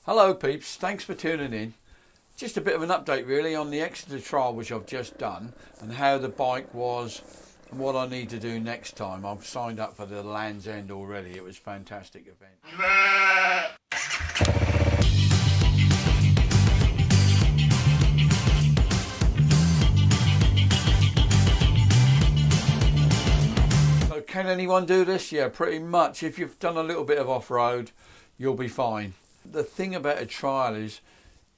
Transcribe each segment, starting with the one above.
Hello peeps, thanks for tuning in. Just a bit of an update really on the Exeter trial which I've just done and how the bike was and what I need to do next time. I've signed up for the Land's End already. It was a fantastic event. So can anyone do this? Yeah, pretty much. If you've done a little bit of off-road, you'll be fine. The thing about a trial is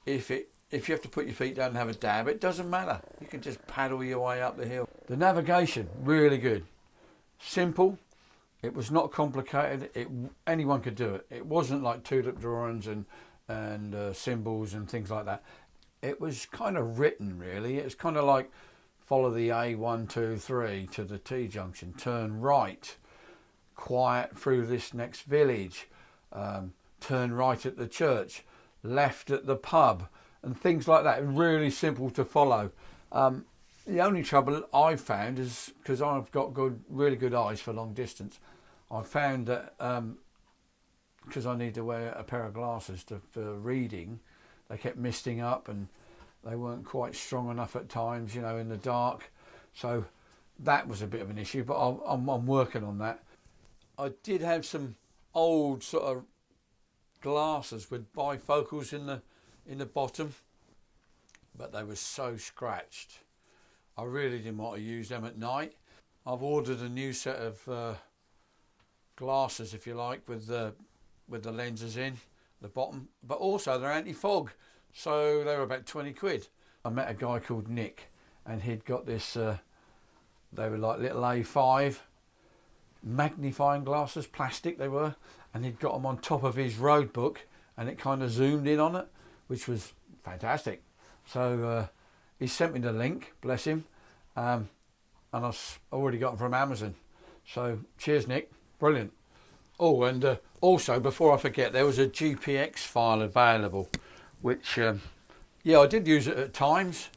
if you have to put your feet down and have a dab, it doesn't matter. You can just paddle your way up the hill. The navigation, really good. Simple. It was not complicated. Anyone could do it. It wasn't like tulip drawings and symbols and things like that. It was kind of written really. It's kind of like follow the A123 to the T junction, turn right, quiet through this next village, turn right at the church, left at the pub, and things like that. Really simple to follow. The only trouble I've found is, because I've got really good eyes for long distance, I found that because I need to wear a pair of glasses for reading, they kept misting up and they weren't quite strong enough at times, you know, in the dark. So that was a bit of an issue, but I'm working on that. I did have some old sort of glasses with bifocals in the bottom, but they were so scratched. I really didn't want to use them at night. I've ordered a new set of glasses, if you like, with the lenses in the bottom, but also they're anti-fog, so they were about 20 quid. I met a guy called Nick and he'd got this, they were like little A5 magnifying glasses, plastic they were, and he'd got them on top of his road book and it kind of zoomed in on it, which was fantastic. So he sent me the link, bless him, and I've already got them from Amazon. So cheers Nick, brilliant. Oh, and also before I forget, there was a GPX file available, which yeah, I did use it at times.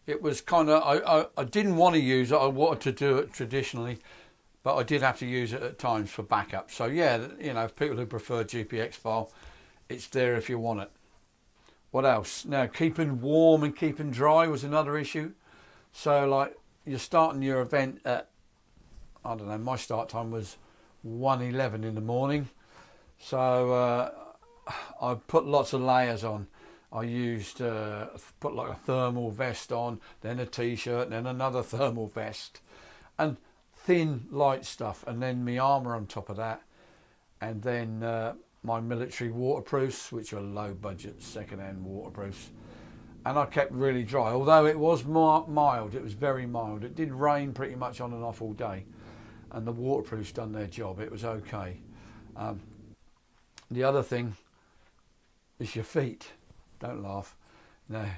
It was kind of, I didn't want to use it, I wanted to do it traditionally, but I did have to use it at times for backup. So yeah, you know, people who prefer GPX file, it's there if you want it. What else? Now, keeping warm and keeping dry was another issue. So like, you're starting your event at, I don't know, my start time was 1:11 in the morning. So I put lots of layers on. I used, put like a thermal vest on, then a t-shirt, then another thermal vest, and thin light stuff, and then my armour on top of that, and then my military waterproofs, which are low budget second-hand waterproofs. And I kept really dry, although it was mild. It was very mild. It did rain pretty much on and off all day, and the waterproofs done their job. It was okay. The other thing is your feet. Don't laugh. Now,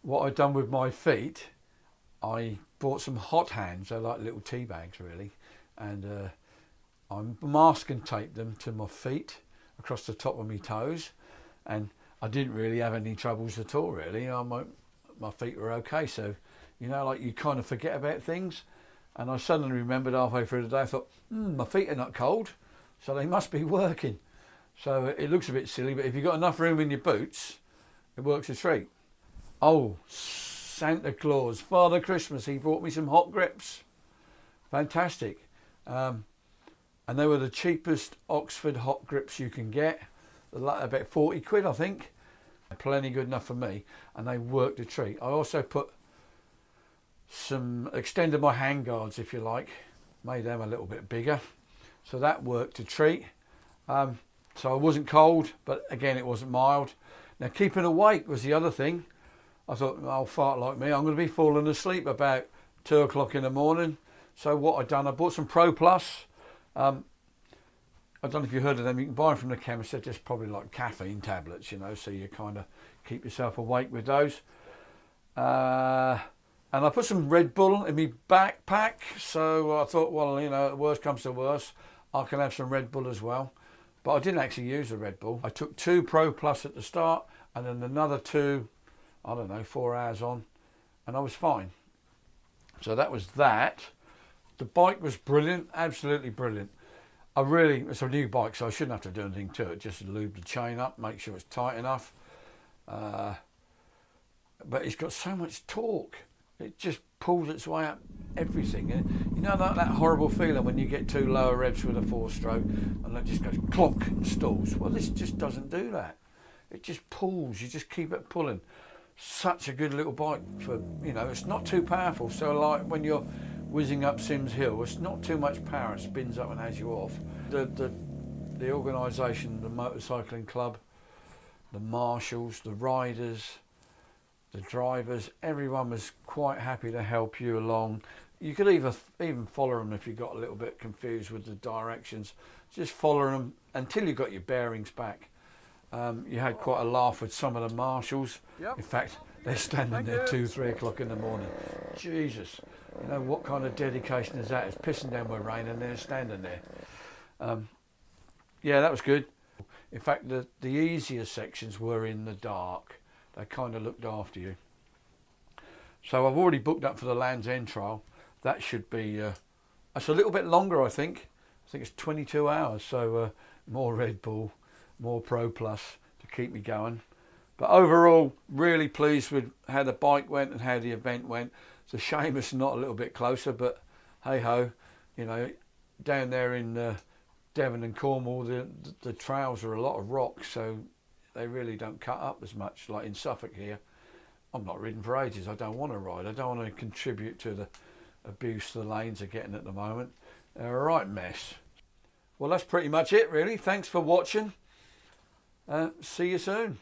what I've done with my feet, I bought some hot hands. They're like little tea bags really, and I mask and tape them to my feet across the top of my toes, and I didn't really have any troubles at all really. My feet were okay. So, you know, like you kind of forget about things, and I suddenly remembered halfway through the day, I thought, my feet are not cold, so they must be working. So it looks a bit silly, but if you've got enough room in your boots, it works a treat. Oh, Santa Claus, Father Christmas, he brought me some hot grips. Fantastic. And they were the cheapest Oxford hot grips you can get. About 40 quid, I think. Plenty good enough for me, and they worked a treat. I also extended my hand guards, if you like, made them a little bit bigger. So that worked a treat. So I wasn't cold, but again, it wasn't mild. Now, keeping awake was the other thing. I thought, I'll fart like me. I'm going to be falling asleep about 2 o'clock in the morning. So what I've done, I bought some Pro Plus. I don't know if you've heard of them. You can buy them from the chemist. They're just probably like caffeine tablets, you know, so you kind of keep yourself awake with those. And I put some Red Bull in my backpack. So I thought, well, you know, worst comes to worst, I can have some Red Bull as well. But I didn't actually use the Red Bull. I took 2 Pro Plus at the start and then another 2, I don't know, 4 hours on, and I was fine. So that was that. The bike was brilliant, absolutely brilliant. It's a new bike, so I shouldn't have to do anything to it. Just lube the chain up, make sure it's tight enough. But it's got so much torque. It just pulls its way up everything. And you know that horrible feeling when you get 2 lower revs with a 4-stroke and it just goes clonk and stalls. Well, this just doesn't do that. It just pulls. You just keep it pulling. Such a good little bike for, you know, it's not too powerful. So like when you're whizzing up Sims Hill, it's not too much power. It spins up and has you off. The organisation, the motorcycling club, the marshals, the riders, the drivers, everyone was quite happy to help you along. You could even follow them if you got a little bit confused with the directions. Just follow them until you got your bearings back. You had quite a laugh with some of the marshals. Yep. In fact, they're standing there 2-3 o'clock in the morning. Jesus, you know what kind of dedication is that? It's pissing down with rain and they're standing there. Yeah, that was good. In fact, the easier sections were in the dark. They kind of looked after you. So I've already booked up for the Land's End trial. That should be, that's a little bit longer, I think. I think it's 22 hours. So more Red Bull, more Pro Plus to keep me going. But overall, really pleased with how the bike went and how the event went. It's a shame it's not a little bit closer, but hey ho, you know, down there in Devon and Cornwall, the trails are a lot of rock, so they really don't cut up as much. Like in Suffolk here, I'm not ridden for ages. I don't want to ride. I don't want to contribute to the abuse the lanes are getting at the moment. They're a right mess. Well, that's pretty much it really. Thanks for watching. See you soon.